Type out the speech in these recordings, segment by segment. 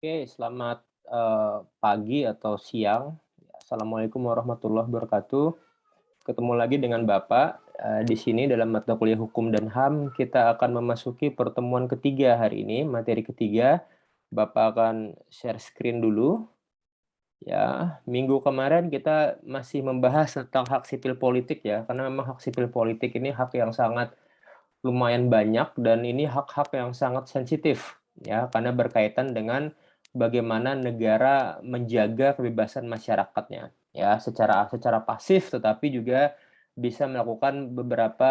Oke, selamat pagi atau siang. Assalamualaikum warahmatullahi wabarakatuh. Ketemu lagi dengan Bapak di sini dalam mata kuliah Hukum dan HAM. Kita akan memasuki pertemuan ketiga hari ini, materi ketiga. Bapak akan share screen dulu. Ya, minggu kemarin kita masih membahas tentang hak sipil politik ya, karena memang hak sipil politik ini hak yang sangat lumayan banyak dan ini hak-hak yang sangat sensitif ya karena berkaitan dengan bagaimana negara menjaga kebebasan masyarakatnya ya secara pasif tetapi juga bisa melakukan beberapa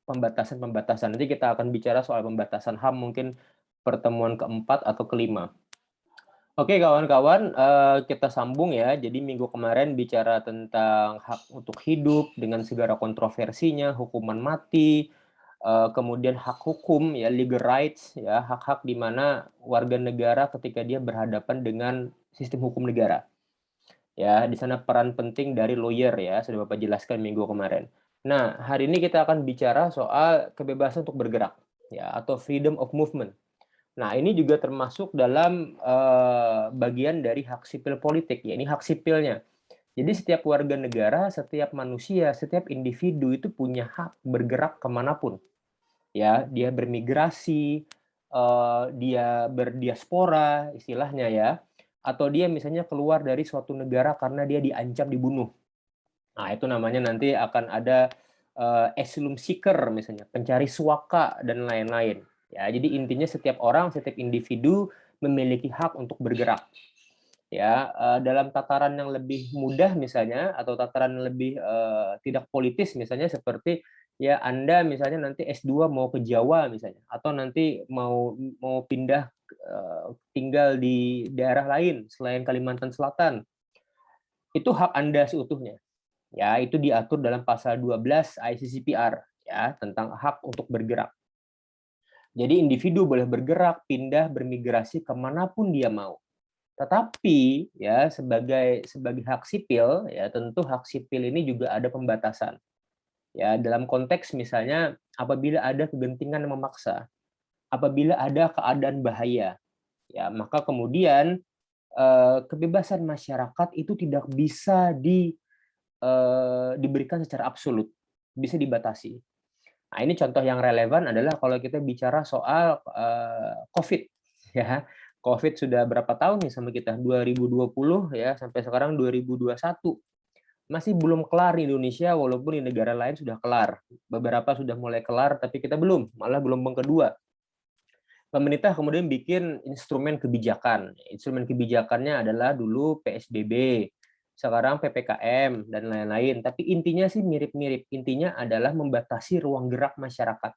pembatasan-pembatasan. Nanti kita akan bicara soal pembatasan HAM mungkin pertemuan keempat atau kelima. Oke kawan-kawan, kita sambung ya. Jadi minggu kemarin bicara tentang hak untuk hidup dengan segala kontroversinya, hukuman mati, kemudian hak hukum ya, legal rights ya, hak-hak di mana warga negara ketika dia berhadapan dengan sistem hukum negara. Ya, di sana peran penting dari lawyer ya, sudah Bapak jelaskan minggu kemarin. Nah, hari ini kita akan bicara soal kebebasan untuk bergerak ya atau freedom of movement. Nah, ini juga termasuk dalam bagian dari hak sipil politik, ya ini hak sipilnya. Jadi setiap warga negara, setiap manusia, setiap individu itu punya hak bergerak kemanapun. Ya, dia bermigrasi, dia berdiaspora, istilahnya ya, atau dia misalnya keluar dari suatu negara karena dia diancam dibunuh. Nah, itu namanya nanti akan ada asylum seeker misalnya, pencari suaka dan lain-lain. Ya, jadi intinya setiap orang, setiap individu memiliki hak untuk bergerak. Ya, dalam tataran yang lebih mudah misalnya atau tataran lebih tidak politis misalnya seperti ya Anda misalnya nanti S2 mau ke Jawa misalnya atau nanti mau mau pindah tinggal di daerah lain selain Kalimantan Selatan. Itu hak Anda seutuhnya. Ya, itu diatur dalam pasal 12 ICCPR ya, tentang hak untuk bergerak. Jadi individu boleh bergerak, pindah, bermigrasi kemanapun dia mau. Tetapi ya sebagai sebagai hak sipil ya tentu hak sipil ini juga ada pembatasan. Ya, dalam konteks misalnya apabila ada kegentingan yang memaksa, apabila ada keadaan bahaya, ya maka kemudian kebebasan masyarakat itu tidak bisa diberikan secara absolut, bisa dibatasi. Nah, ini contoh yang relevan adalah kalau kita bicara soal COVID ya. COVID sudah berapa tahun nih sama kita? 2020 ya sampai sekarang 2021. Masih belum kelar di Indonesia walaupun di negara lain sudah kelar. Beberapa sudah mulai kelar tapi kita belum, malah gelombang kedua. Pemerintah kemudian bikin instrumen kebijakan. Instrumen kebijakannya adalah dulu PSBB, sekarang PPKM dan lain-lain. Tapi intinya sih mirip-mirip. Intinya adalah membatasi ruang gerak masyarakat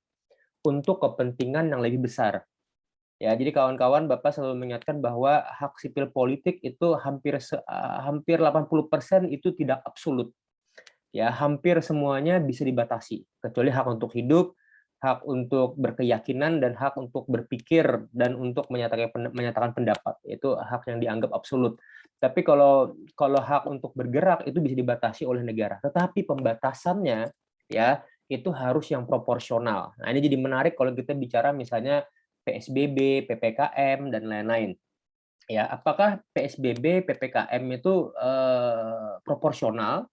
untuk kepentingan yang lebih besar. Ya, jadi kawan-kawan Bapak selalu mengingatkan bahwa hak sipil politik itu hampir 80% itu tidak absolut. Ya, hampir semuanya bisa dibatasi, kecuali hak untuk hidup, hak untuk berkeyakinan dan hak untuk berpikir dan untuk menyatakan pendapat. Itu hak yang dianggap absolut. Tapi kalau hak untuk bergerak itu bisa dibatasi oleh negara. Tetapi pembatasannya ya itu harus yang proporsional. Nah, ini jadi menarik kalau kita bicara misalnya PSBB, PPKM dan lain-lain. Ya, apakah PSBB, PPKM itu proporsional?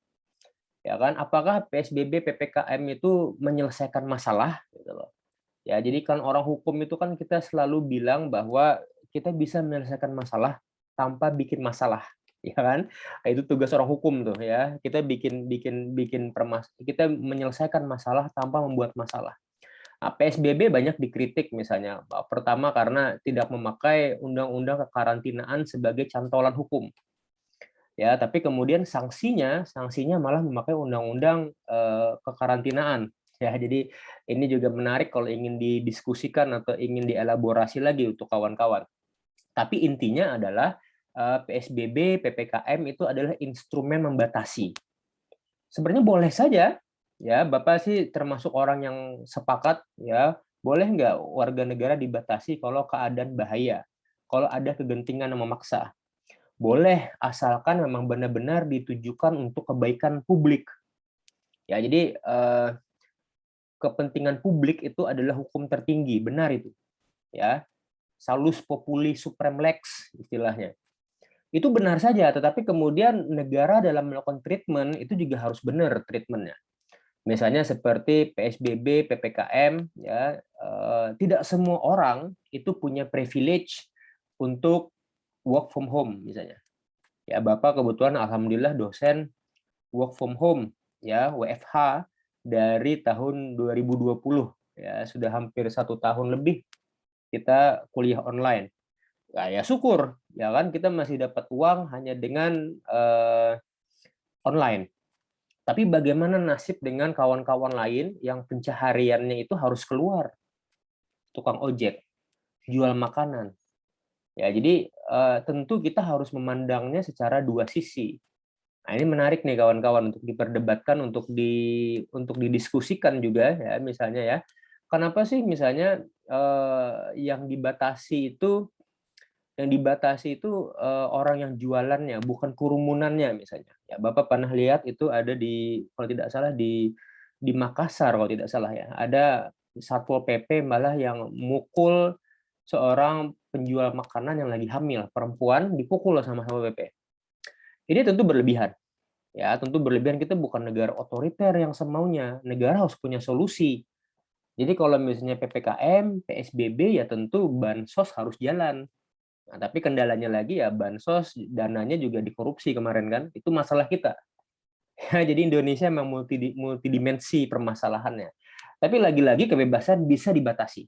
Ya kan? Apakah PSBB, PPKM itu menyelesaikan masalah gitu loh. Ya, jadi kan orang hukum itu kan kita selalu bilang bahwa kita bisa menyelesaikan masalah tanpa bikin masalah, ya kan? Itu tugas orang hukum tuh ya. Kita bikin bikin bikin kita menyelesaikan masalah tanpa membuat masalah. Nah, PSBB banyak dikritik misalnya. Pertama karena tidak memakai undang-undang kekarantinaan sebagai cantolan hukum. Ya, tapi kemudian sanksinya malah memakai undang-undang kekarantinaan. Ya, jadi ini juga menarik kalau ingin didiskusikan atau ingin dielaborasi lagi untuk kawan-kawan. Tapi intinya adalah PSBB, PPKM itu adalah instrumen membatasi. Sebenarnya boleh saja, ya Bapak sih termasuk orang yang sepakat, ya boleh nggak warga negara dibatasi kalau keadaan bahaya, kalau ada kegentingan yang memaksa. Boleh, asalkan memang benar-benar ditujukan untuk kebaikan publik. Ya, jadi kepentingan publik itu adalah hukum tertinggi, benar itu. Ya, salus populi suprem lex istilahnya. Itu benar saja, tetapi kemudian negara dalam melakukan treatment itu juga harus benar treatmentnya. Misalnya seperti PSBB, PPKM, ya, tidak semua orang itu punya privilege untuk work from home misalnya. Ya, Bapak kebetulan alhamdulillah dosen work from home, ya, WFH dari tahun 2020, ya, sudah hampir 1 tahun lebih kita kuliah online. Nah, ya syukur, ya kan kita masih dapat uang hanya dengan online. Tapi bagaimana nasib dengan kawan-kawan lain yang pencahariannya itu harus keluar, tukang ojek, jual makanan. Ya, jadi tentu kita harus memandangnya secara dua sisi. Nah, ini menarik nih kawan-kawan untuk diperdebatkan, untuk didiskusikan juga ya, misalnya ya. Kenapa sih misalnya yang dibatasi itu orang yang jualannya, bukan kerumunannya misalnya. Ya, Bapak pernah lihat itu ada kalau tidak salah di Makassar kalau tidak salah ya. Ada Satpol PP malah yang mukul seorang penjual makanan yang lagi hamil, perempuan dipukul sama Satpol PP. Ini tentu berlebihan. Ya, tentu berlebihan, kita bukan negara otoriter yang semaunya. Negara harus punya solusi. Jadi kalau misalnya PPKM, PSBB ya tentu bansos harus jalan. Nah, tapi kendalanya lagi ya bansos dananya juga dikorupsi kemarin kan. Itu masalah kita. Ya, jadi Indonesia memang multidimensi permasalahannya. Tapi lagi-lagi kebebasan bisa dibatasi.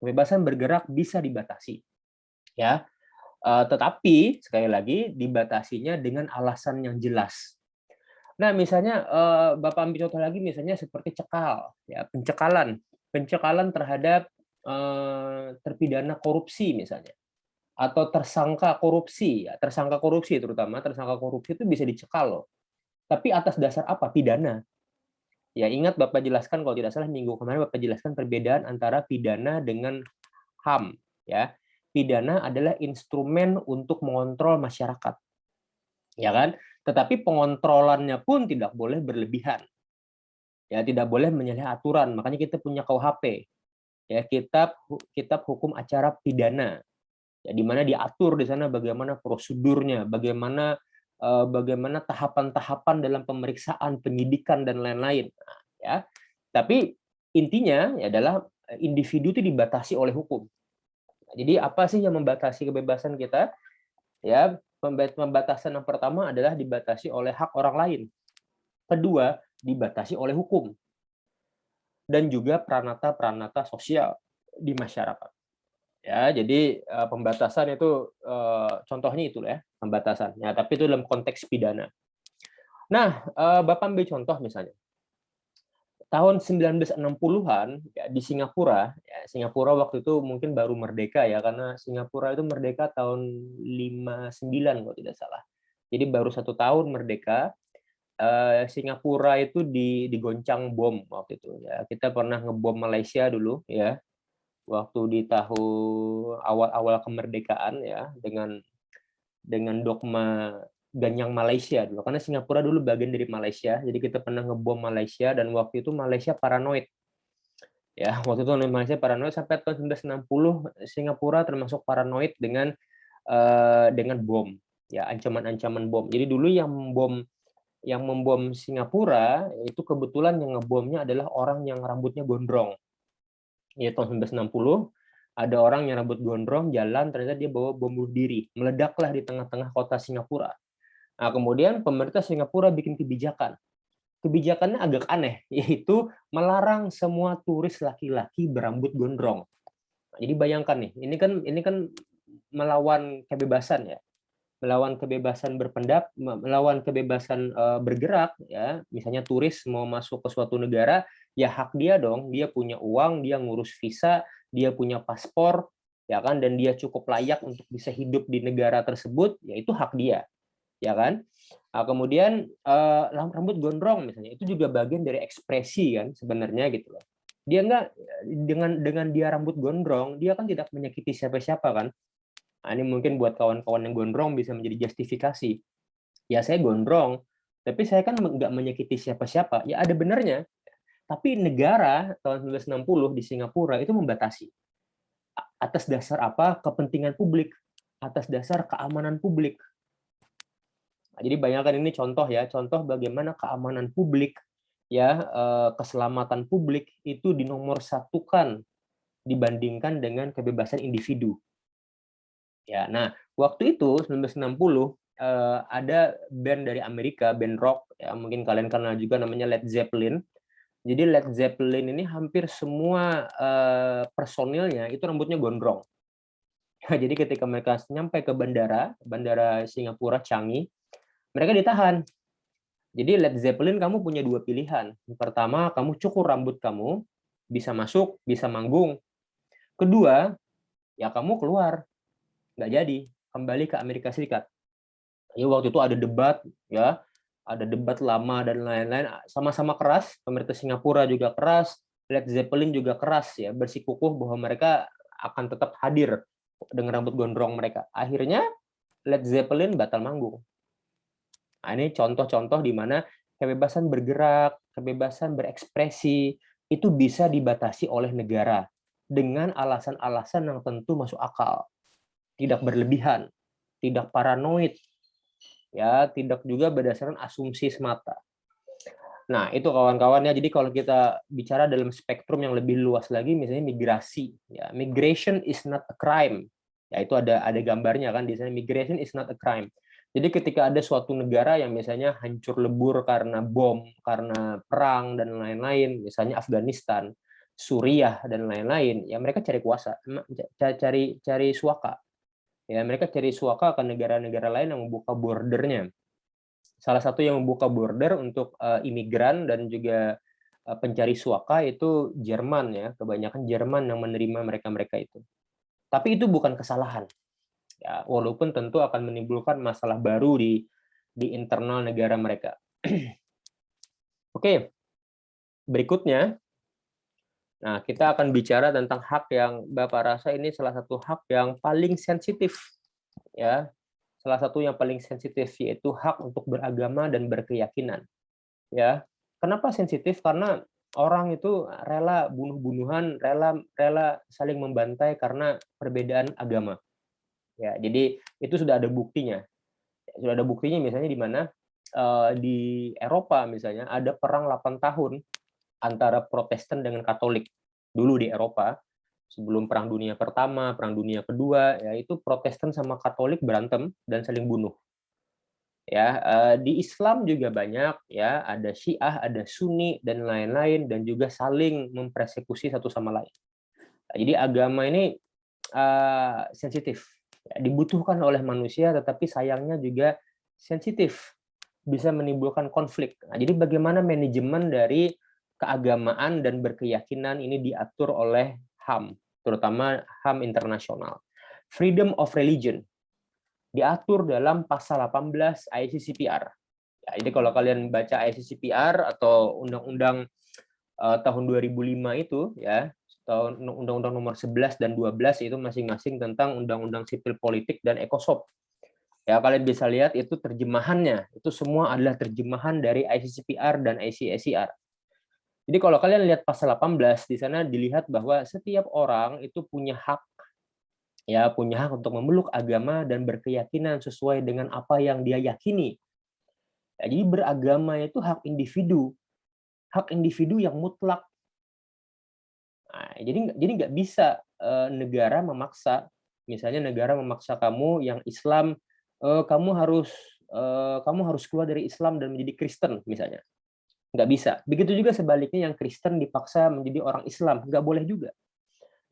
Kebebasan bergerak bisa dibatasi. Ya. Tetapi sekali lagi dibatasinya dengan alasan yang jelas. Nah, misalnya Bapak ambil contoh lagi misalnya seperti cekal, ya, pencekalan terhadap terpidana korupsi misalnya, atau tersangka korupsi, ya, tersangka korupsi itu bisa dicekal loh. Tapi atas dasar apa? Pidana. Ya, ingat Bapak jelaskan kalau tidak salah minggu kemarin Bapak jelaskan perbedaan antara pidana dengan HAM, ya. Pidana adalah instrumen untuk mengontrol masyarakat. Ya kan? Tetapi pengontrolannya pun tidak boleh berlebihan. Ya, tidak boleh menyalahi aturan. Makanya kita punya KUHP. Ya, kitab hukum acara pidana. Ya, di mana diatur di sana bagaimana prosedurnya, bagaimana tahapan-tahapan dalam pemeriksaan, penyidikan dan lain-lain. Nah, ya. Tapi intinya adalah individu itu dibatasi oleh hukum. Jadi apa sih yang membatasi kebebasan kita? Ya, pembatasan yang pertama adalah dibatasi oleh hak orang lain. Kedua, dibatasi oleh hukum. Dan juga peranata-peranata sosial di masyarakat. Ya, jadi pembatasan itu contohnya itu ya, pembatasan. Ya, tapi itu dalam konteks pidana. Nah, Bapak ambil contoh misalnya. Tahun 1960-an ya, di Singapura, ya, Singapura waktu itu mungkin baru merdeka ya, karena Singapura itu merdeka tahun 59 kalau tidak salah. Jadi baru 1 tahun merdeka. Singapura itu digoncang bom waktu itu ya. Kita pernah ngebom Malaysia dulu ya, waktu di tahun awal-awal kemerdekaan ya, dengan dogma Ganyang Malaysia dulu, karena Singapura dulu bagian dari Malaysia, jadi kita pernah ngebom Malaysia dan waktu itu Malaysia paranoid. Ya, waktu itu Malaysia paranoid sampai tahun 1960 Singapura termasuk paranoid dengan bom, ya, ancaman-ancaman bom. Jadi dulu yang membom Singapura itu kebetulan yang ngebomnya adalah orang yang rambutnya gondrong. Ya, tahun 1960 ada orang yang rambut gondrong jalan, ternyata dia bawa bom bunuh diri, meledaklah di tengah-tengah kota Singapura. Nah, kemudian pemerintah Singapura bikin kebijakan. Kebijakannya agak aneh, yaitu melarang semua turis laki-laki berambut gondrong. Nah, jadi bayangkan nih, ini kan melawan kebebasan ya, melawan kebebasan melawan kebebasan bergerak ya. Misalnya turis mau masuk ke suatu negara, ya hak dia dong, dia punya uang, dia ngurus visa, dia punya paspor, ya kan, dan dia cukup layak untuk bisa hidup di negara tersebut, ya itu hak dia. Ya kan? Nah, kemudian rambut gondrong misalnya itu juga bagian dari ekspresi kan sebenarnya gitu loh. Dia enggak, dengan dia rambut gondrong, dia kan tidak menyakiti siapa-siapa kan. Nah, ini mungkin buat kawan-kawan yang gondrong bisa menjadi justifikasi. Ya saya gondrong, tapi saya kan nggak menyakiti siapa-siapa. Ya ada benernya. Tapi negara tahun 1960 di Singapura itu membatasi. Atas dasar apa? Kepentingan publik, atas dasar keamanan publik. Nah, jadi bayangkan ini contoh ya, contoh bagaimana keamanan publik, ya, keselamatan publik itu dinomorsatukan dibandingkan dengan kebebasan individu. Ya, nah waktu itu 1960 ada band dari Amerika, band rock, ya mungkin kalian kenal juga namanya Led Zeppelin. Jadi Led Zeppelin ini hampir semua personilnya itu rambutnya gondrong. Jadi ketika mereka nyampe ke bandara Singapura Changi, mereka ditahan. Jadi Led Zeppelin kamu punya dua pilihan. Yang pertama, kamu cukur rambut kamu, bisa masuk, bisa manggung. Kedua, ya kamu keluar, nggak jadi, kembali ke Amerika Serikat. Ya, waktu itu ada debat, ya, ada debat lama dan lain-lain, sama-sama keras. Pemerintah Singapura juga keras, Led Zeppelin juga keras, ya, bersikukuh bahwa mereka akan tetap hadir dengan rambut gondrong mereka. Akhirnya Led Zeppelin batal manggung. Nah, ini contoh-contoh di mana kebebasan bergerak, kebebasan berekspresi itu bisa dibatasi oleh negara dengan alasan-alasan yang tentu masuk akal, tidak berlebihan, tidak paranoid, ya, tidak juga berdasarkan asumsi semata. Nah, itu kawan-kawan ya. Jadi kalau kita bicara dalam spektrum yang lebih luas lagi, misalnya migrasi, ya, migration is not a crime. Ya, itu ada gambarnya kan di sana, migration is not a crime. Jadi ketika ada suatu negara yang misalnya hancur lebur karena bom, karena perang dan lain-lain, misalnya Afghanistan, Suriah dan lain-lain, ya mereka cari kuasa, cari suaka. Ya, mereka cari suaka ke negara-negara lain yang membuka bordernya. Salah satu yang membuka border untuk imigran dan juga pencari suaka itu Jerman, ya, kebanyakan Jerman yang menerima mereka-mereka itu. Tapi itu bukan kesalahan. Ya, walaupun tentu akan menimbulkan masalah baru di internal negara mereka. Oke, berikutnya, nah kita akan bicara tentang hak yang Bapak rasa ini salah satu hak yang paling sensitif, ya, salah satu yang paling sensitif, yaitu hak untuk beragama dan berkeyakinan. Ya, kenapa sensitif? Karena orang itu rela bunuh-bunuhan, rela saling membantai karena perbedaan agama. Ya, jadi itu sudah ada buktinya. Sudah ada buktinya misalnya di mana di Eropa misalnya ada perang 8 tahun antara Protestan dengan Katolik dulu di Eropa sebelum Perang Dunia Pertama, Perang Dunia Kedua, ya itu Protestan sama Katolik berantem dan saling bunuh. Ya, di Islam juga banyak, ya, ada Syiah, ada Sunni dan lain-lain, dan juga saling mempersekusi satu sama lain. Jadi agama ini sensitif, ya, dibutuhkan oleh manusia, tetapi sayangnya juga sensitif, bisa menimbulkan konflik. Nah, jadi bagaimana manajemen dari keagamaan dan berkeyakinan ini diatur oleh HAM, terutama HAM internasional. Freedom of religion diatur dalam pasal 18 ICCPR. Ya, jadi kalau kalian baca ICCPR atau undang-undang tahun 2005 itu, ya, tahun undang-undang nomor 11 dan 12 itu masing-masing tentang undang-undang sipil politik dan ECOSOC. Ya, kalian bisa lihat itu terjemahannya, itu semua adalah terjemahan dari ICCPR dan ICSCR. Jadi kalau kalian lihat pasal 18 di sana dilihat bahwa setiap orang itu punya hak, ya, punya hak untuk memeluk agama dan berkeyakinan sesuai dengan apa yang dia yakini. Ya, jadi beragama itu hak individu yang mutlak. Nah, jadi nggak bisa negara memaksa, misalnya negara memaksa kamu yang Islam, kamu harus keluar dari Islam dan menjadi Kristen misalnya, nggak bisa. Begitu juga sebaliknya yang Kristen dipaksa menjadi orang Islam, nggak boleh juga.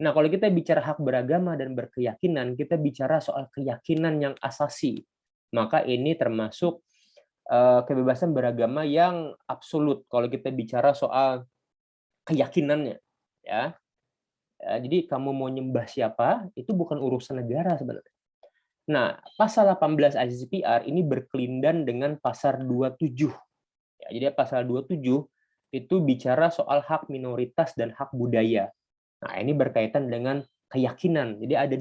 Nah, kalau kita bicara hak beragama dan berkeyakinan, kita bicara soal keyakinan yang asasi. Maka ini termasuk kebebasan beragama yang absolut kalau kita bicara soal keyakinannya, ya. Jadi kamu mau nyembah siapa, itu bukan urusan negara sebenarnya. Nah, pasal 18 ICCPR ini berkelindan dengan pasal 27. Ya, jadi pasal 27 itu bicara soal hak minoritas dan hak budaya. Nah, ini berkaitan dengan keyakinan. Jadi ada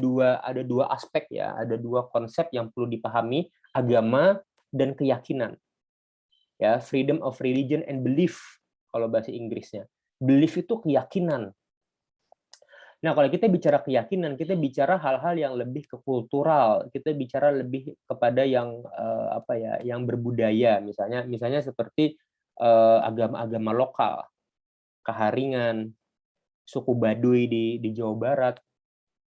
dua aspek, ya, ada dua konsep yang perlu dipahami, agama dan keyakinan. Ya, freedom of religion and belief kalau bahasa Inggrisnya. Belief itu keyakinan. Nah, kalau kita bicara keyakinan, kita bicara hal-hal yang lebih ke kultural, kita bicara lebih kepada yang apa ya, yang berbudaya, misalnya seperti agama-agama lokal, Kaharingan, suku Baduy di Jawa Barat,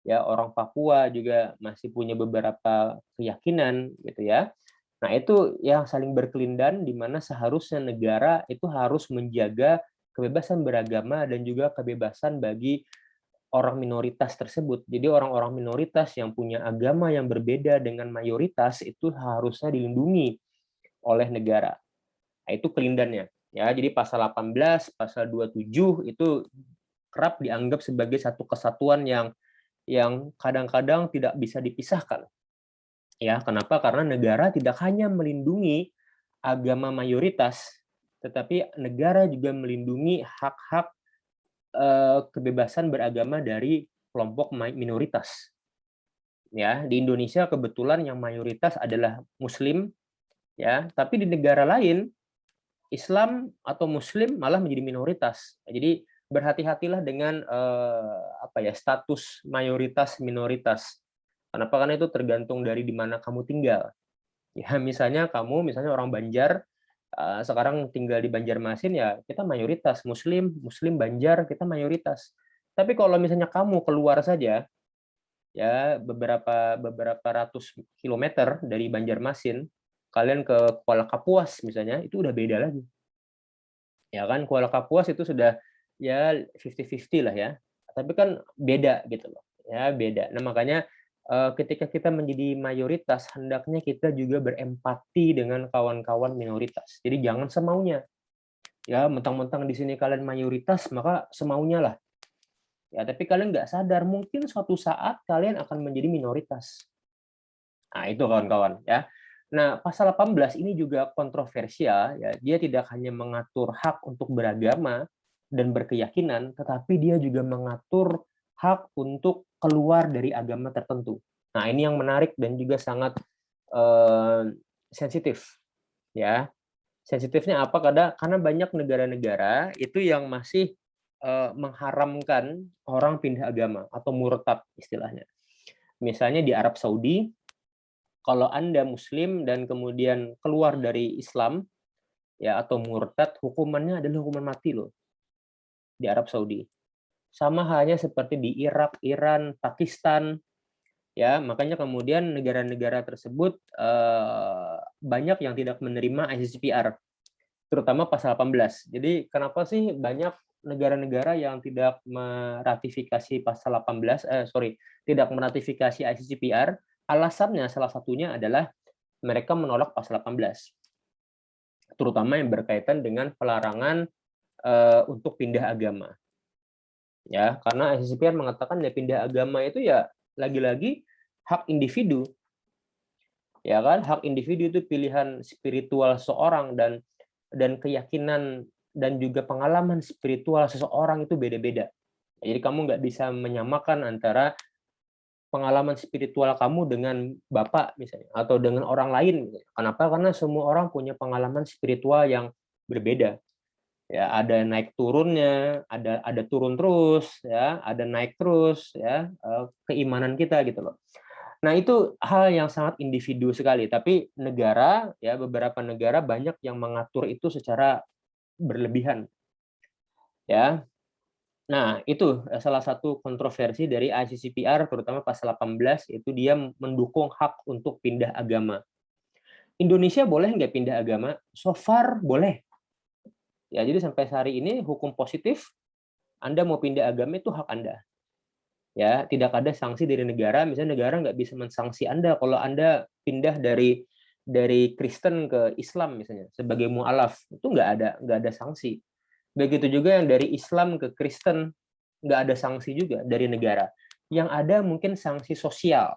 ya orang Papua juga masih punya beberapa keyakinan gitu ya. Nah, itu yang saling berkelindan di mana seharusnya negara itu harus menjaga kebebasan beragama dan juga kebebasan bagi orang minoritas tersebut. Jadi orang-orang minoritas yang punya agama yang berbeda dengan mayoritas itu harusnya dilindungi oleh negara. Nah, itu kelindannya. Ya, jadi pasal 18, pasal 27 itu kerap dianggap sebagai satu kesatuan yang kadang-kadang tidak bisa dipisahkan. Ya, kenapa? Karena negara tidak hanya melindungi agama mayoritas, tetapi negara juga melindungi hak-hak kebebasan beragama dari kelompok minoritas. Ya, di Indonesia kebetulan yang mayoritas adalah Muslim, ya, tapi di negara lain Islam atau Muslim malah menjadi minoritas. Jadi berhati-hatilah dengan apa ya, status mayoritas minoritas. Kenapa? Karena itu tergantung dari di mana kamu tinggal. Ya, misalnya orang Banjar, sekarang tinggal di Banjarmasin, ya kita mayoritas Muslim, Muslim Banjar, kita mayoritas. Tapi kalau misalnya kamu keluar saja, ya beberapa beberapa ratus kilometer dari Banjarmasin, kalian ke Kuala Kapuas misalnya, itu udah beda lagi. Ya kan, Kuala Kapuas itu sudah ya 50-50 lah ya. Tapi kan beda gitu loh. Ya, beda. Nah, makanya ketika kita menjadi mayoritas, hendaknya kita juga berempati dengan kawan-kawan minoritas. Jadi jangan semaunya. Ya, mentang-mentang di sini kalian mayoritas, maka semaunya lah. Ya, tapi kalian nggak sadar, mungkin suatu saat kalian akan menjadi minoritas. Nah, itu kawan-kawan ya. Nah, pasal 18 ini juga kontroversial ya. Dia tidak hanya mengatur hak untuk beragama dan berkeyakinan, tetapi dia juga mengatur hak untuk keluar dari agama tertentu. Nah, ini yang menarik dan juga sangat sensitif ya. Sensitifnya apa? Karena banyak negara-negara itu yang masih mengharamkan orang pindah agama atau murtad istilahnya. Misalnya di Arab Saudi, kalau Anda Muslim dan kemudian keluar dari Islam ya atau murtad, hukumannya adalah hukuman mati loh di Arab Saudi. Sama halnya seperti di Irak, Iran, Pakistan, ya makanya kemudian negara-negara tersebut banyak yang tidak menerima ICCPR, terutama pasal 18. Jadi kenapa sih banyak negara-negara yang tidak meratifikasi pasal 18, tidak meratifikasi ICCPR? Alasannya salah satunya adalah mereka menolak pasal 18, terutama yang berkaitan dengan pelarangan untuk pindah agama. Ya, karena ICCPR mengatakan ya pindah agama itu ya lagi-lagi hak individu. Ya kan, hak individu itu pilihan spiritual seorang dan keyakinan dan juga pengalaman spiritual seseorang itu beda-beda. Jadi kamu nggak bisa menyamakan antara pengalaman spiritual kamu dengan bapak misalnya atau dengan orang lain. Kenapa? Karena semua orang punya pengalaman spiritual yang berbeda. Ya, ada naik turunnya, ada turun terus, ya, ada naik terus, ya, keimanan kita gitu loh. Nah, itu hal yang sangat individu sekali, tapi negara, ya, beberapa negara banyak yang mengatur itu secara berlebihan, ya. Nah, itu salah satu kontroversi dari ICCPR, terutama pasal 18, itu dia mendukung hak untuk pindah agama. Indonesia boleh nggak pindah agama? So far boleh. Ya, jadi sampai hari ini hukum positif, Anda mau pindah agama itu hak Anda. Ya, tidak ada sanksi dari negara, misalnya negara nggak bisa mensanksi Anda kalau Anda pindah dari Kristen ke Islam misalnya sebagai mualaf, itu nggak ada sanksi. Begitu juga yang dari Islam ke Kristen, nggak ada sanksi juga dari negara. Yang ada mungkin sanksi sosial,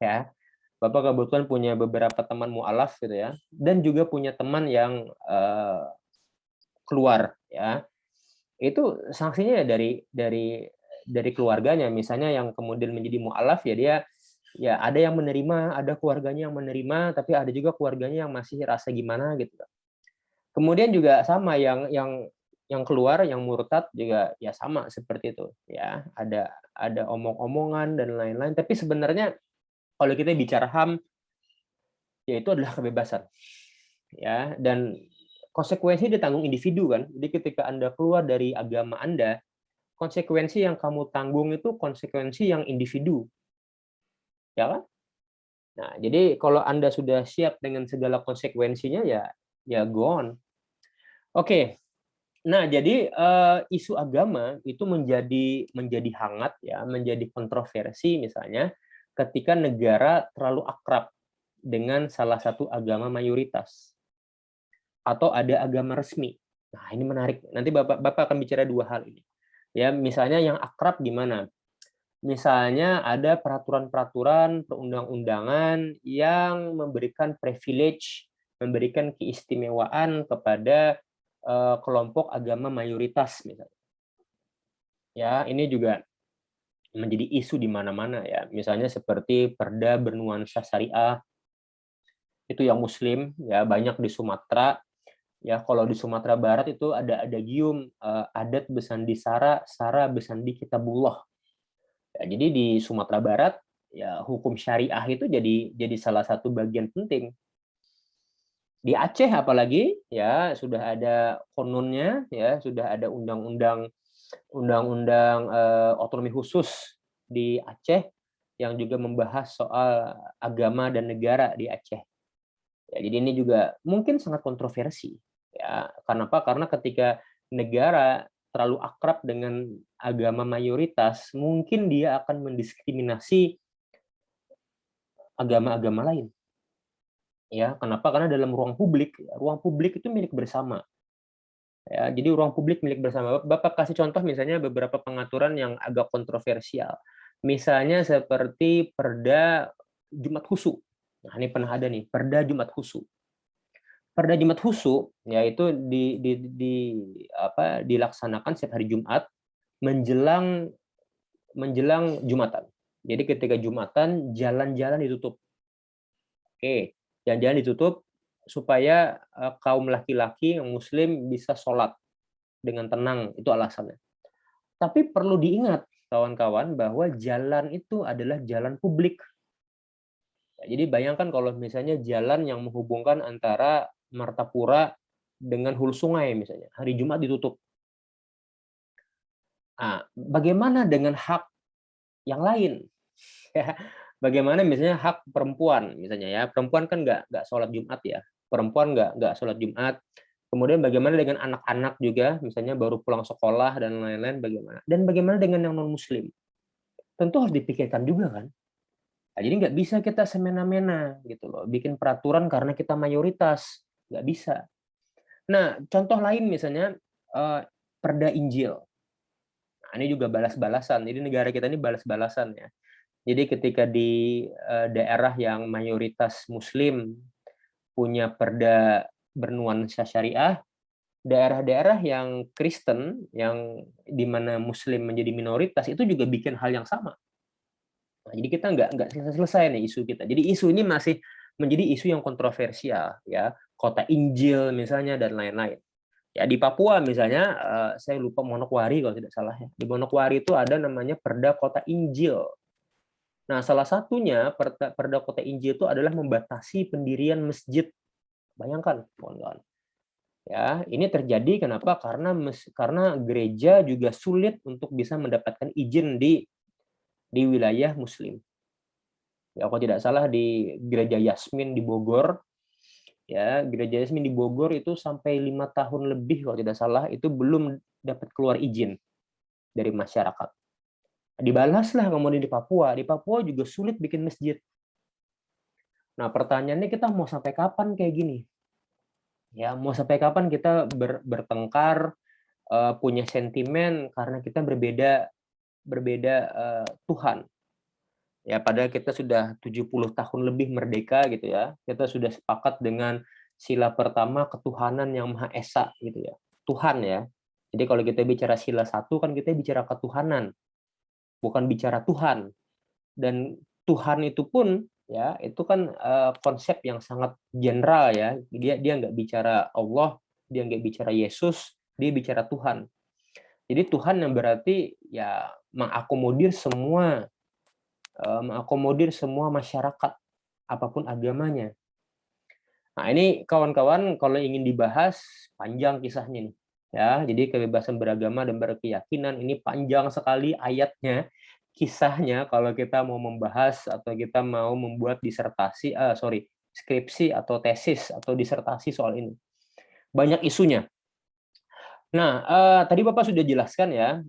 ya. Bapak kebetulan punya beberapa teman mualaf gitu ya, dan juga punya teman yang keluar, ya. Itu sanksinya ya dari keluarganya. Misalnya yang kemudian menjadi mualaf ya dia ya ada yang menerima, ada keluarganya yang menerima, tapi ada juga keluarganya yang masih rasa gimana gitu. Kemudian juga sama yang yang keluar, yang murtad juga ya sama seperti itu ya. Ada omong-omongan dan lain-lain. Tapi sebenarnya kalau kita bicara HAM, ya itu adalah kebebasan ya, dan konsekuensi ditanggung individu kan. Jadi ketika Anda keluar dari agama Anda, konsekuensi yang kamu tanggung itu konsekuensi yang individu, ya kan? Nah, jadi kalau Anda sudah siap dengan segala konsekuensinya ya go on. Oke. Nah, jadi isu agama itu menjadi hangat ya, menjadi kontroversi misalnya ketika negara terlalu akrab dengan salah satu agama mayoritas atau ada agama resmi. Nah, ini menarik. Nanti Bapak akan bicara dua hal ini. Ya, misalnya yang akrab gimana? Misalnya ada peraturan-peraturan perundang-undangan yang memberikan privilege, memberikan keistimewaan kepada kelompok agama mayoritas misalnya. Ya, ini juga menjadi isu di mana-mana ya. Misalnya seperti perda bernuansa syariah, itu yang muslim ya, banyak di Sumatera. Ya, kalau di Sumatera Barat itu ada adagium adat besandi sara, sara besandi kitabullah. Ya, jadi di Sumatera Barat ya hukum syariah itu jadi salah satu bagian penting. Di Aceh apalagi ya sudah ada konunnya ya, sudah ada undang-undang otonomi khusus di Aceh yang juga membahas soal agama dan negara di Aceh. Ya, jadi ini juga mungkin sangat kontroversi ya. Kenapa? Karena ketika negara terlalu akrab dengan agama mayoritas, mungkin dia akan mendiskriminasi agama-agama lain. Ya, kenapa? Karena dalam ruang publik itu milik bersama. Ya, jadi ruang publik milik bersama. Bapak kasih contoh misalnya beberapa pengaturan yang agak kontroversial. Misalnya seperti Perda Jumat Khusu. Nah, ini pernah ada nih, Perda Jumat Khusu. Perda Jumat Khusu yaitu dilaksanakan setiap hari Jumat menjelang menjelang Jumatan. Jadi ketika Jumatan jalan-jalan ditutup. Oke, jalan-jalan ditutup supaya kaum laki-laki yang muslim bisa sholat dengan tenang, itu alasannya. Tapi perlu diingat kawan-kawan bahwa jalan itu adalah jalan publik. Jadi bayangkan kalau misalnya jalan yang menghubungkan antara Martapura dengan hulu sungai misalnya, hari Jumat ditutup. Nah, bagaimana dengan hak yang lain? Bagaimana misalnya hak perempuan misalnya ya, perempuan kan nggak sholat Jumat ya, perempuan nggak sholat Jumat. Kemudian bagaimana dengan anak-anak juga, misalnya baru pulang sekolah dan lain-lain, bagaimana? Dan bagaimana dengan yang non-muslim? Tentu harus dipikirkan juga kan. Nah, jadi nggak bisa kita semena-mena gitu loh, bikin peraturan karena kita mayoritas, nggak bisa. Nah, contoh lain misalnya Perda Injil. Nah, ini juga balas-balasan. Jadi negara kita ini balas-balasan ya. Jadi ketika di daerah yang mayoritas Muslim punya perda bernuansa syariah, daerah-daerah yang Kristen, yang di mana Muslim menjadi minoritas, itu juga bikin hal yang sama. Nah, jadi kita nggak selesai-selesai nih isu kita. Jadi isu ini masih menjadi isu yang kontroversial, ya, kota Injil misalnya dan lain-lain. Ya di Papua misalnya, saya lupa Manokwari kalau tidak salah ya. Di Manokwari itu ada namanya Perda Kota Injil. Nah, salah satunya Perda Kota Injil itu adalah membatasi pendirian masjid. Bayangkan, kawan-kawan. Ya, ini terjadi kenapa? Karena gereja juga sulit untuk bisa mendapatkan izin di wilayah Muslim. Ya, kalau tidak salah di Gereja Yasmin di Bogor, ya Gereja Yasmin di Bogor itu sampai 5 tahun lebih kalau tidak salah itu belum dapat keluar izin dari masyarakat. Dibalaslah kemudian di Papua juga sulit bikin masjid. Nah, pertanyaannya kita mau sampai kapan kayak gini? Ya, mau sampai kapan kita bertengkar, punya sentimen karena kita berbeda Tuhan. Ya, padahal kita sudah 70 tahun lebih merdeka gitu ya. Kita sudah sepakat dengan sila pertama ketuhanan yang Maha Esa gitu ya. Tuhan ya. Jadi kalau kita bicara sila 1 kan kita bicara ketuhanan, bukan bicara Tuhan. Dan Tuhan itu pun ya itu kan konsep yang sangat general ya. Dia nggak bicara Allah, dia nggak bicara Yesus, dia bicara Tuhan. Jadi Tuhan yang berarti ya mengakomodir semua masyarakat, apapun agamanya. Nah, ini kawan-kawan kalau ingin dibahas panjang kisahnya nih. Ya, jadi kebebasan beragama dan berkeyakinan ini panjang sekali ayatnya, kisahnya kalau kita mau membahas atau kita mau membuat skripsi atau tesis atau disertasi soal ini. Banyak isunya. Nah, tadi Bapak sudah jelaskan ya,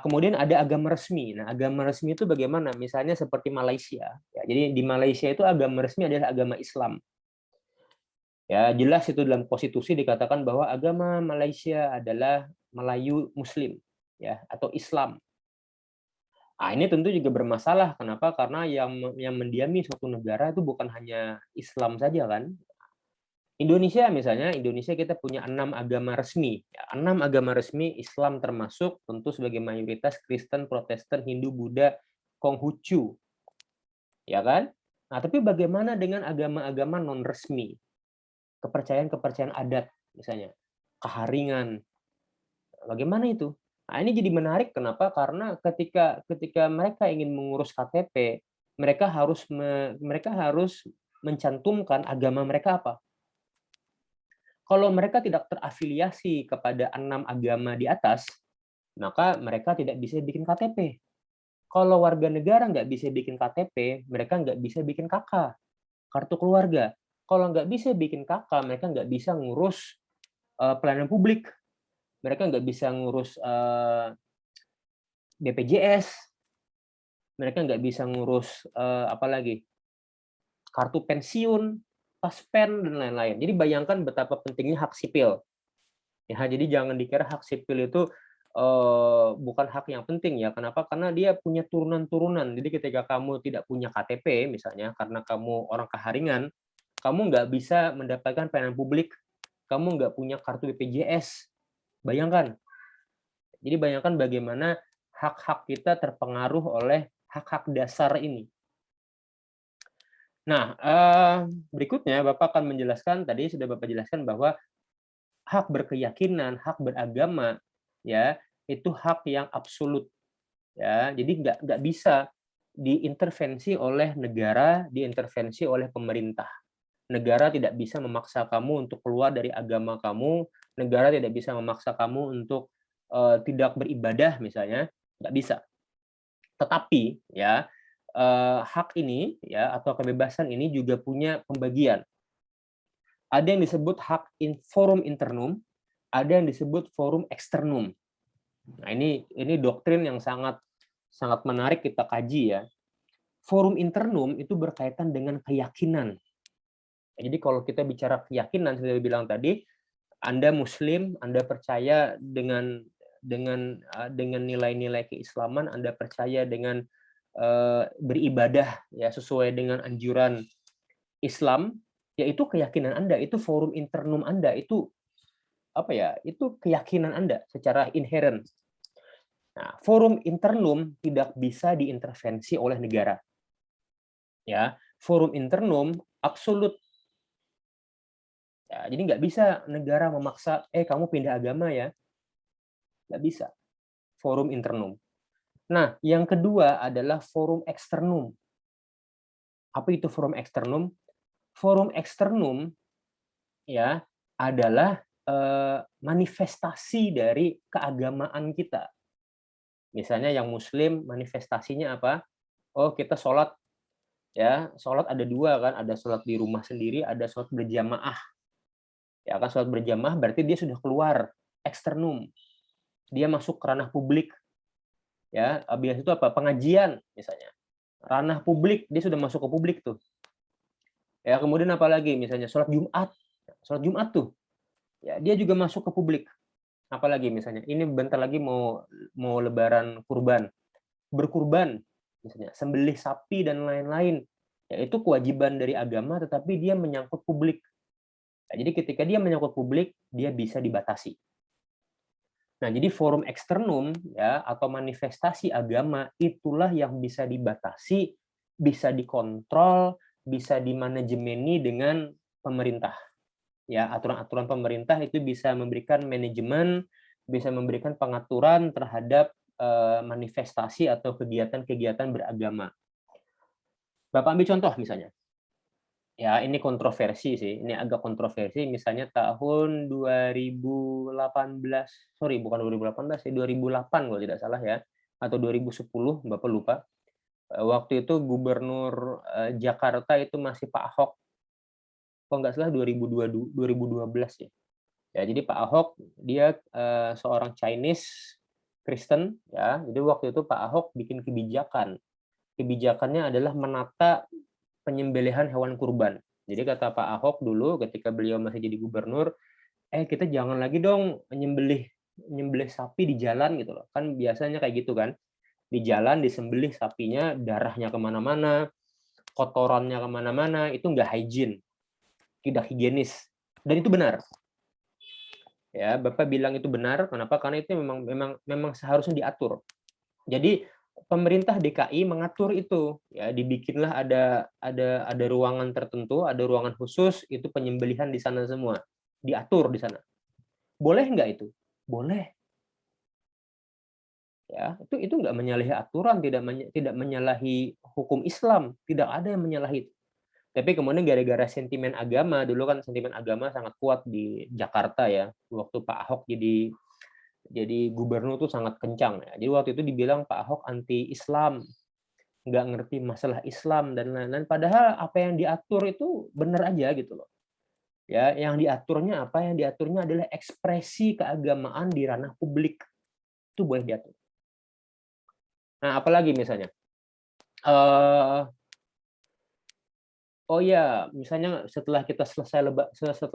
kemudian ada agama resmi. Nah, agama resmi itu bagaimana? Misalnya seperti Malaysia. Ya, jadi di Malaysia itu agama resmi adalah agama Islam. Ya, jelas itu dalam konstitusi dikatakan bahwa agama Malaysia adalah Melayu Muslim, ya, atau Islam. Nah, ini tentu juga bermasalah. Kenapa? Karena yang mendiami suatu negara itu bukan hanya Islam saja kan. Indonesia misalnya, Indonesia kita punya 6 agama resmi. 6 agama resmi, Islam termasuk, tentu sebagai mayoritas Kristen, Protestan, Hindu, Buddha, Konghucu. Ya kan? Nah, tapi bagaimana dengan agama-agama non resmi? Kepercayaan-kepercayaan adat misalnya, keharingan. Bagaimana itu? Nah, ini jadi menarik kenapa? Karena ketika mereka ingin mengurus KTP, mereka harus mencantumkan agama mereka apa. Kalau mereka tidak terafiliasi kepada 6 agama di atas, maka mereka tidak bisa bikin KTP. Kalau warga negara nggak bisa bikin KTP, mereka nggak bisa bikin KK, kartu keluarga. Kalau nggak bisa bikin KK, mereka nggak bisa ngurus pelayanan publik. Mereka nggak bisa ngurus BPJS. Mereka nggak bisa ngurus kartu pensiun, paspen, dan lain-lain. Jadi bayangkan betapa pentingnya hak sipil. Ya, jadi jangan dikira hak sipil itu bukan hak yang penting ya. Kenapa? Karena dia punya turunan-turunan. Jadi ketika kamu tidak punya KTP misalnya, karena kamu orang keharingan, kamu nggak bisa mendapatkan pelayanan publik, kamu nggak punya kartu BPJS. Bayangkan. Jadi bayangkan bagaimana hak-hak kita terpengaruh oleh hak-hak dasar ini. Nah, berikutnya Bapak akan menjelaskan, tadi sudah Bapak jelaskan bahwa hak berkeyakinan, hak beragama, ya itu hak yang absolut. Ya, jadi nggak bisa diintervensi oleh negara, diintervensi oleh pemerintah. Negara tidak bisa memaksa kamu untuk keluar dari agama kamu, negara tidak bisa memaksa kamu untuk tidak beribadah misalnya, nggak bisa. Tetapi ya hak ini ya atau kebebasan ini juga punya pembagian. Ada yang disebut hak forum internum, ada yang disebut forum externum. Nah, ini doktrin yang sangat menarik kita kaji ya. Forum internum itu berkaitan dengan keyakinan. Jadi kalau kita bicara keyakinan, seperti bilang tadi, Anda Muslim, Anda percaya dengan nilai-nilai keislaman, Anda percaya dengan beribadah ya sesuai dengan anjuran Islam, yaitu keyakinan Anda, itu forum internum Anda, itu itu keyakinan Anda secara inherent. Nah, forum internum tidak bisa diintervensi oleh negara. Ya, forum internum absolut. Ya, jadi nggak bisa negara memaksa, kamu pindah agama ya. Nggak bisa. Forum internum. Nah, yang kedua adalah forum externum. Apa itu forum externum? Forum externum ya adalah manifestasi dari keagamaan kita. Misalnya yang Muslim manifestasinya apa? Oh, kita sholat ya, sholat ada 2 kan, ada sholat di rumah sendiri, ada sholat berjamaah. Ya kan, sholat berjamaah berarti dia sudah keluar eksternum. Dia masuk ke ranah publik. Ya, habis itu apa? Pengajian misalnya. Ranah publik, dia sudah masuk ke publik tuh. Ya, kemudian apa lagi? Misalnya sholat Jumat. Sholat Jumat tuh. Ya, dia juga masuk ke publik. Apalagi misalnya, ini bentar lagi mau lebaran kurban. Berkurban misalnya, sembelih sapi dan lain-lain. Ya, itu kewajiban dari agama tetapi dia menyangkut publik. Nah, jadi ketika dia menyangkut publik, dia bisa dibatasi. Nah, jadi forum eksternum ya atau manifestasi agama itulah yang bisa dibatasi, bisa dikontrol, bisa dimanajemeni dengan pemerintah. Ya, aturan-aturan pemerintah itu bisa memberikan manajemen, bisa memberikan pengaturan terhadap manifestasi atau kegiatan-kegiatan beragama. Bapak ambil contoh misalnya, ya ini kontroversi sih, ini agak kontroversi, misalnya tahun 2018, sorry bukan 2018 ya, 2008 kalau tidak salah ya, atau 2010, Bapak lupa. Waktu itu gubernur Jakarta itu masih Pak Ahok, kalau nggak salah 2012 ya. Ya, jadi Pak Ahok dia seorang Chinese Kristen ya. Jadi waktu itu Pak Ahok bikin kebijakan. Kebijakannya adalah menata penyembelihan hewan kurban. Jadi kata Pak Ahok dulu ketika beliau masih jadi gubernur, kita jangan lagi dong nyembelih nyembelih sapi di jalan gitu loh. Kan biasanya kayak gitu kan. Di jalan disembelih sapinya, darahnya kemana-mana, kotorannya kemana-mana, itu nggak hygiene, tidak higienis. Dan itu benar. Ya, Bapak bilang itu benar, kenapa? Karena itu memang seharusnya diatur. Jadi pemerintah DKI mengatur itu, ya dibikinlah ada ruangan tertentu, ada ruangan khusus, itu penyembelihan di sana semua, diatur di sana. Boleh nggak itu? Boleh. Ya, itu nggak menyalahi aturan, tidak menyalahi hukum Islam, tidak ada yang menyalahi itu. Tapi kemudian gara-gara sentimen agama, dulu kan sentimen agama sangat kuat di Jakarta ya, waktu Pak Ahok jadi gubernur tuh sangat kencang ya. Jadi waktu itu dibilang Pak Ahok anti Islam, nggak ngerti masalah Islam dan lain-lain. Padahal apa yang diatur itu benar aja gitu loh. Ya, yang diaturnya apa? Yang diaturnya adalah ekspresi keagamaan di ranah publik. Itu boleh diatur. Nah, apalagi misalnya? Oh ya, misalnya setelah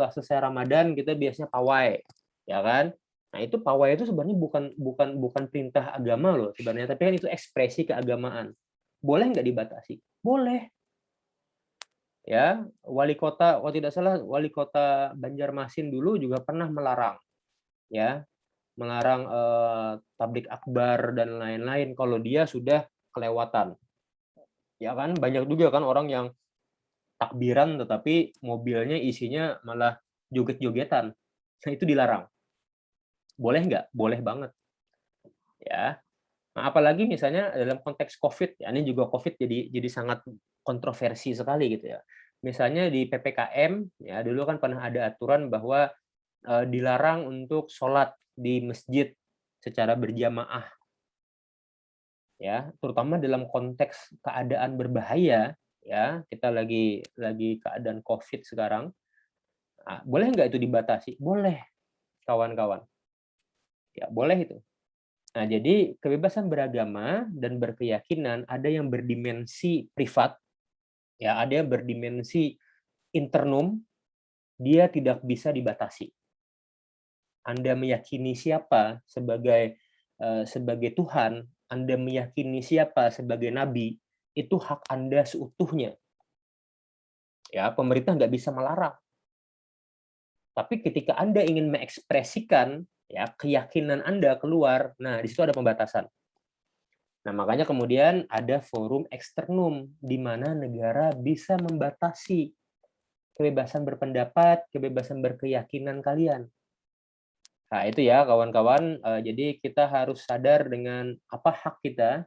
selesai Ramadan kita biasanya pawai, ya kan? Nah, itu pawai itu sebenarnya bukan perintah agama loh sebenarnya, tapi kan itu ekspresi keagamaan. Boleh nggak dibatasi? Boleh. Ya, kalau tidak salah wali kota Banjarmasin dulu juga pernah melarang, ya, melarang tablik akbar dan lain-lain kalau dia sudah kelewatan. Ya kan, banyak juga kan orang yang takbiran tetapi mobilnya isinya malah joget-jogetan. Nah, itu dilarang. Boleh nggak? Boleh banget. Ya. Nah, apalagi misalnya dalam konteks COVID, ya, ini juga COVID jadi sangat kontroversi sekali gitu ya. Misalnya di PPKM, ya dulu kan pernah ada aturan bahwa dilarang untuk sholat di masjid secara berjamaah, ya, terutama dalam konteks keadaan berbahaya, ya, kita lagi keadaan COVID sekarang. Nah, boleh nggak itu dibatasi? Boleh, kawan-kawan. Ya, boleh itu. Nah, jadi kebebasan beragama dan berkeyakinan ada yang berdimensi privat, ya, ada yang berdimensi internum, dia tidak bisa dibatasi. Anda meyakini siapa sebagai Tuhan, Anda meyakini siapa sebagai nabi, itu hak Anda seutuhnya. Ya, pemerintah nggak bisa melarang. Tapi ketika Anda ingin mengekspresikan ya keyakinan Anda keluar, nah di situ ada pembatasan. Nah, makanya kemudian ada forum eksternum di mana negara bisa membatasi kebebasan berpendapat, kebebasan berkeyakinan kalian. Nah, itu ya kawan-kawan, jadi kita harus sadar dengan apa hak kita,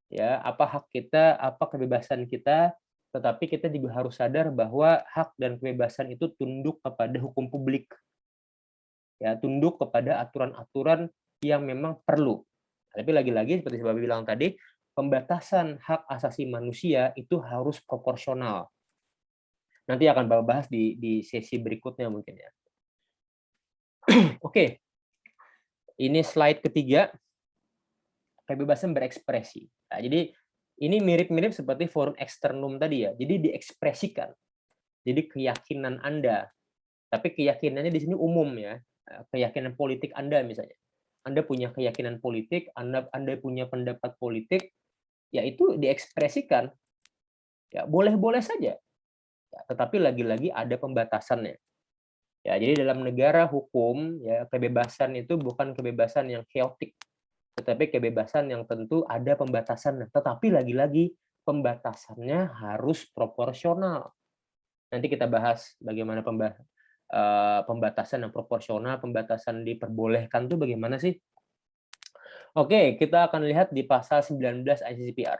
ya, apa hak kita, apa kebebasan kita, tetapi kita juga harus sadar bahwa hak dan kebebasan itu tunduk kepada hukum publik. Ya, tunduk kepada aturan-aturan yang memang perlu. Tapi lagi-lagi seperti Bapak bilang tadi, pembatasan hak asasi manusia itu harus proporsional. Nanti akan Bapak bahas di sesi berikutnya mungkin ya. Oke, ini slide ketiga, kebebasan berekspresi. Nah, jadi ini mirip-mirip seperti forum eksternum tadi ya. Jadi diekspresikan. Jadi keyakinan Anda, tapi keyakinannya di sini umum ya. Keyakinan politik Anda misalnya. Anda punya keyakinan politik, Anda punya pendapat politik, ya itu diekspresikan. Ya, boleh-boleh saja. Ya, tetapi lagi-lagi ada pembatasannya. Ya, jadi dalam negara hukum, ya kebebasan itu bukan kebebasan yang chaotic, tetapi kebebasan yang tentu ada pembatasannya. Tetapi lagi-lagi pembatasannya harus proporsional. Nanti kita bahas bagaimana pembatasan yang proporsional, pembatasan diperbolehkan tuh bagaimana sih? Oke, kita akan lihat di pasal 19 ICCPR.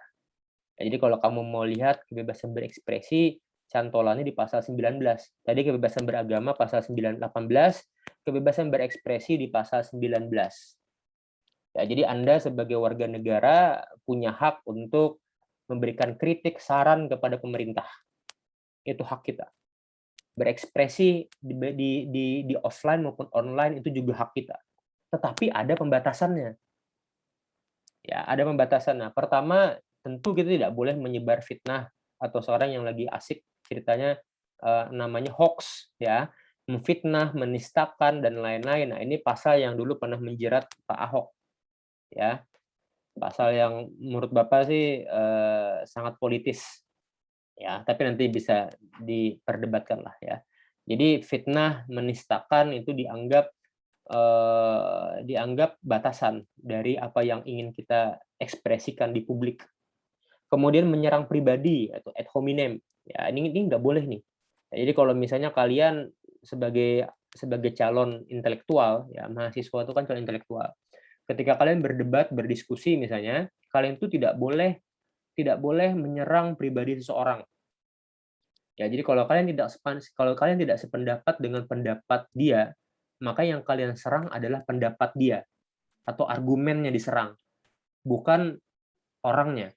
Ya, jadi kalau kamu mau lihat kebebasan berekspresi, cantolannya di pasal 19. Tadi kebebasan beragama pasal 18, kebebasan berekspresi di pasal 19. Ya, jadi Anda sebagai warga negara punya hak untuk memberikan kritik, saran kepada pemerintah. Itu hak kita. Berekspresi di offline maupun online itu juga hak kita. Tetapi ada pembatasannya. Ya, ada pembatasan. Nah, pertama, tentu kita tidak boleh menyebar fitnah atau seorang yang lagi asik ceritanya namanya hoax, ya, memfitnah, menistakan dan lain-lain. Nah, ini pasal yang dulu pernah menjerat Pak Ahok, ya. Pasal yang menurut Bapak sih sangat politis, ya. Tapi nanti bisa diperdebatkan lah, ya. Jadi fitnah, menistakan itu dianggap batasan dari apa yang ingin kita ekspresikan di publik. Kemudian menyerang pribadi atau ad hominem, ya ini nggak boleh nih. Jadi kalau misalnya kalian sebagai sebagai calon intelektual, ya mahasiswa itu kan calon intelektual. Ketika kalian berdebat, berdiskusi misalnya, kalian itu tidak boleh menyerang pribadi seseorang. Ya, jadi kalau kalian tidak sependapat dengan pendapat dia, maka yang kalian serang adalah pendapat dia atau argumennya diserang, bukan orangnya.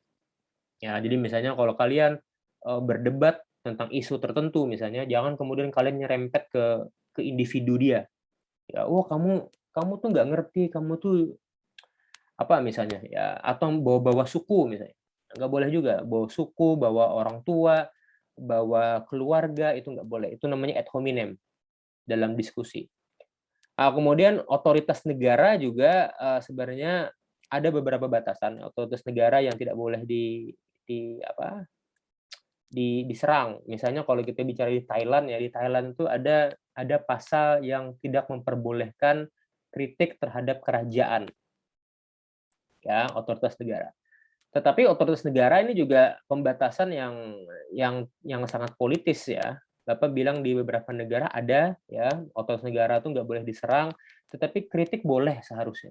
Ya, jadi misalnya kalau kalian berdebat tentang isu tertentu misalnya, jangan kemudian kalian nyerempet ke individu dia. Ya, "Wah, kamu kamu tuh nggak ngerti, kamu tuh apa misalnya ya, atau bawa-bawa suku misalnya. Nggak boleh juga, bawa suku, bawa orang tua, bawa keluarga, itu nggak boleh. Itu namanya ad hominem dalam diskusi. Kemudian otoritas negara juga sebenarnya ada beberapa batasan. Otoritas negara yang tidak boleh di apa diserang. Misalnya kalau kita bicara di Thailand ya, di Thailand itu ada pasal yang tidak memperbolehkan kritik terhadap kerajaan, ya, otoritas negara. Tetapi otoritas negara ini juga pembatasan yang sangat politis ya. Bapak bilang di beberapa negara ada ya, otoritas negara itu nggak boleh diserang, tetapi kritik boleh seharusnya.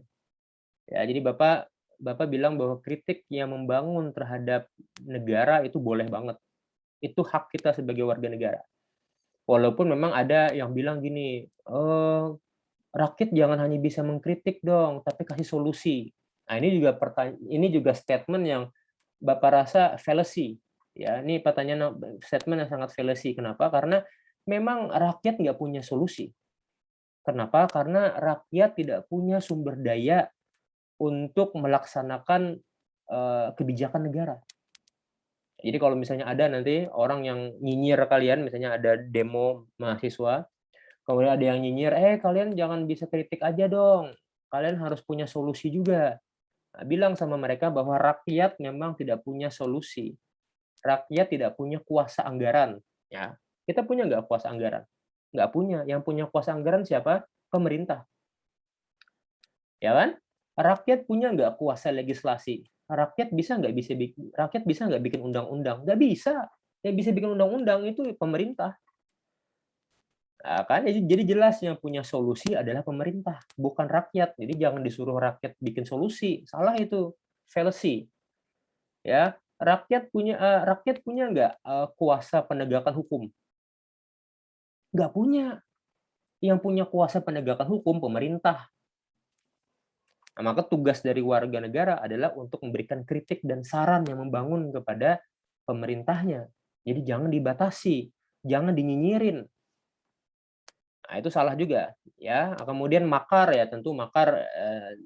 Ya, jadi Bapak Bapak bilang bahwa kritik yang membangun terhadap negara itu boleh banget. Itu hak kita sebagai warga negara. Walaupun memang ada yang bilang gini, rakyat jangan hanya bisa mengkritik dong, tapi kasih solusi. Nah, ini juga statement yang Bapak rasa fallacy, ya. Ini pertanyaan statement yang sangat fallacy. Kenapa? Karena memang rakyat nggak punya solusi. Kenapa? Karena rakyat tidak punya sumber daya untuk melaksanakan kebijakan negara. Jadi kalau misalnya ada nanti orang yang nyinyir kalian, misalnya ada demo mahasiswa, kemudian ada yang nyinyir, kalian jangan bisa kritik aja dong, kalian harus punya solusi juga. Nah, bilang sama mereka bahwa rakyat memang tidak punya solusi. Rakyat tidak punya kuasa anggaran. Ya, kita punya nggak kuasa anggaran? Nggak punya. Yang punya kuasa anggaran siapa? Pemerintah. Ya kan? Rakyat punya nggak kuasa legislasi? Rakyat bisa nggak bikin undang-undang? Nggak bisa. Yang bisa bikin undang-undang itu pemerintah. Nah, kan jadi jelas yang punya solusi adalah pemerintah, bukan rakyat. Jadi jangan disuruh rakyat bikin solusi, salah itu, fallacy. Ya, rakyat punya nggak kuasa penegakan hukum? Nggak punya. Yang punya kuasa penegakan hukum pemerintah. Nah, maka tugas dari warga negara adalah untuk memberikan kritik dan saran yang membangun kepada pemerintahnya. Jadi jangan dibatasi, jangan dinyinyirin. Nah, itu salah juga, ya. Kemudian makar ya, tentu makar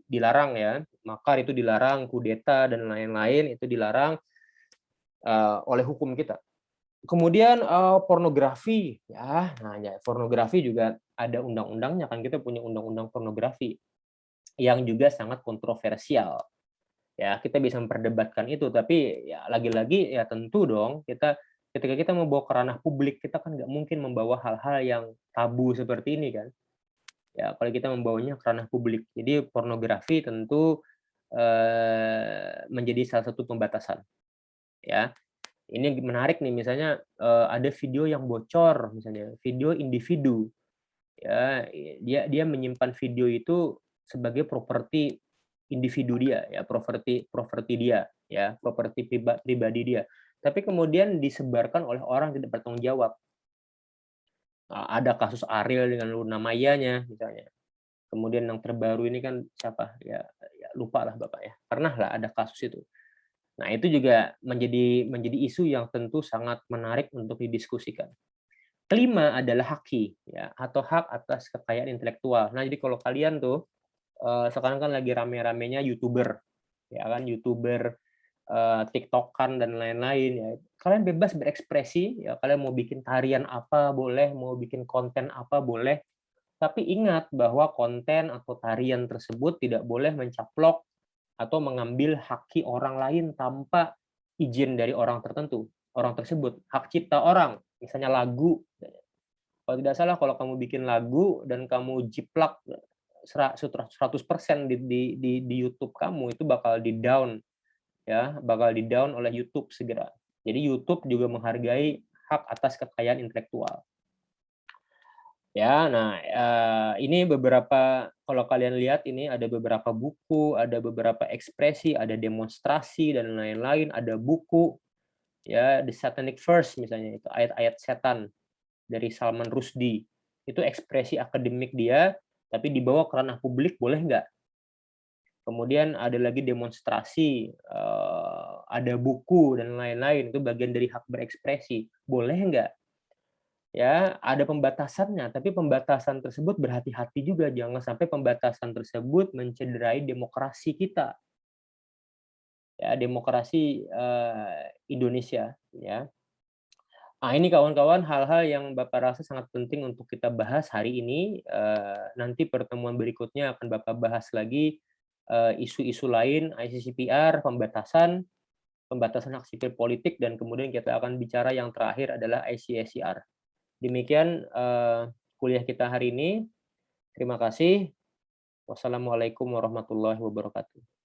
dilarang ya. Makar itu dilarang, kudeta dan lain-lain itu dilarang oleh hukum kita. Kemudian pornografi, ya. Nah, ya, pornografi juga ada undang-undangnya kan, kita punya undang-undang pornografi yang juga sangat kontroversial. Ya, kita bisa memperdebatkan itu, tapi ya lagi-lagi ya tentu dong ketika kita membawa ke ranah publik, kita kan nggak mungkin membawa hal-hal yang tabu seperti ini kan. Ya, kalau kita membawanya ke ranah publik. Jadi pornografi tentu menjadi salah satu pembatasan. Ya, ini menarik nih misalnya ada video yang bocor misalnya, video individu. ya, dia menyimpan video itu sebagai properti individu dia ya, properti properti dia ya, properti pribadi dia. Tapi kemudian disebarkan oleh orang yang tidak bertanggung jawab. Ada kasus Ariel dengan Luna Maya-nya misalnya. Kemudian yang terbaru ini kan siapa, ya lupa lah Bapak ya, pernah lah ada kasus itu. Nah itu juga menjadi isu yang tentu sangat menarik untuk didiskusikan. Kelima adalah haki, ya, atau hak atas kekayaan intelektual. Nah jadi kalau kalian tuh, sekarang kan lagi rame-ramenya YouTuber, ya kan, YouTuber, TikTok-an dan lain-lain ya. Kalian bebas berekspresi, ya kalian mau bikin tarian apa boleh, mau bikin konten apa boleh, tapi ingat bahwa konten atau tarian tersebut tidak boleh mencaplok atau mengambil haki orang lain tanpa izin dari orang tertentu, orang tersebut. Hak cipta orang, misalnya lagu. Kalau tidak salah kalau kamu bikin lagu dan kamu jiplak 100% di YouTube kamu, itu bakal di-down ya, bakal di-down oleh YouTube segera. Jadi YouTube juga menghargai hak atas kekayaan intelektual. Ya, nah, ini beberapa kalau kalian lihat ini ada beberapa buku, ada beberapa ekspresi, ada demonstrasi dan lain-lain, ada buku, ya, The Satanic Verse misalnya, itu ayat-ayat setan dari Salman Rushdie. Itu ekspresi akademik dia, tapi dibawa ke ranah publik boleh nggak? Kemudian ada lagi demonstrasi, ada buku dan lain-lain, itu bagian dari hak berekspresi, boleh nggak? Ya, ada pembatasannya, tapi pembatasan tersebut berhati-hati juga, jangan sampai pembatasan tersebut mencederai demokrasi kita, ya, demokrasi, Indonesia, ya. Nah, ini kawan-kawan hal-hal yang Bapak rasa sangat penting untuk kita bahas hari ini, nanti pertemuan berikutnya akan Bapak bahas lagi, isu-isu lain, ICCPR, pembatasan pembatasan hak sipil politik, dan kemudian kita akan bicara yang terakhir adalah ICSCR. Demikian, kuliah kita hari ini. Terima kasih. Wassalamualaikum warahmatullahi wabarakatuh.